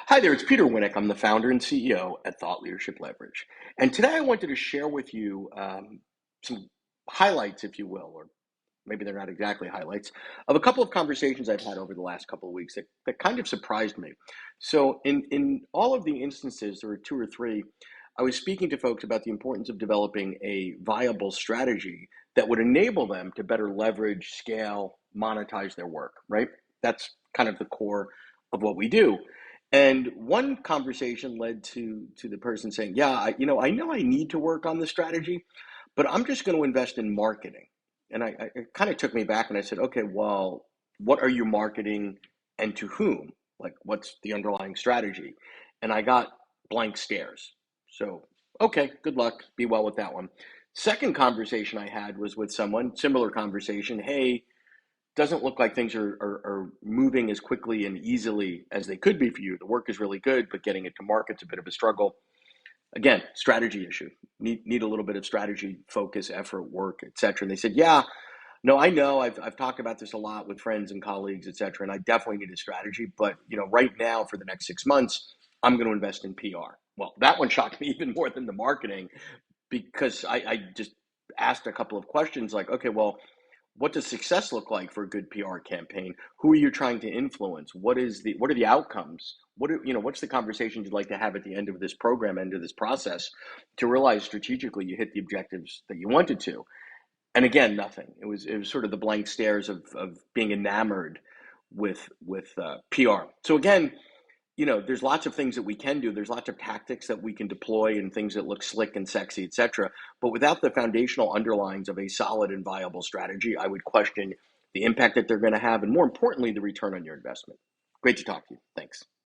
Hi there, it's Peter Winnick. I'm the founder and CEO at Thought Leadership Leverage. And today I wanted to share with you some highlights, if you will, or maybe they're not exactly highlights, of a couple of conversations I've had over the last couple of weeks that kind of surprised me. So, in all of the instances, there were two or three, I was speaking to folks about the importance of developing a viable strategy that would enable them to better leverage, scale, monetize their work, right? That's kind of the core of what we do. And one conversation led to the person saying, "Yeah, I know I need to work on the strategy, but I'm just going to invest in marketing." And it kind of took me back, and I said, "Okay, well, what are you marketing, and to whom? Like, what's the underlying strategy?" And I got blank stares. So, okay, good luck. Be well with that one. Second conversation I had was with someone, similar conversation. Hey, doesn't look like things are moving as quickly and easily as they could be for you. The work is really good, but getting it to market's a bit of a struggle. Again, strategy issue. Need a little bit of strategy, focus, effort, work, etc. And they said, "Yeah, no, I know. I've talked about this a lot with friends and colleagues, etc. And I definitely need a strategy. But right now for the next 6 months, I'm going to invest in PR." Well, that one shocked me even more than the marketing because I just asked a couple of questions like, okay, well, what does success look like for a good PR campaign? Who are you trying to influence? What are the outcomes? What's the conversation you'd like to have at the end of this program, end of this process, to realize strategically you hit the objectives that you wanted to? And again, nothing. It was sort of the blank stares of being enamored with PR. So again, there's lots of things that we can do. There's lots of tactics that we can deploy and things that look slick and sexy, etc. But without the foundational underlines of a solid and viable strategy, I would question the impact that they're going to have, and more importantly, the return on your investment. Great to talk to you. Thanks.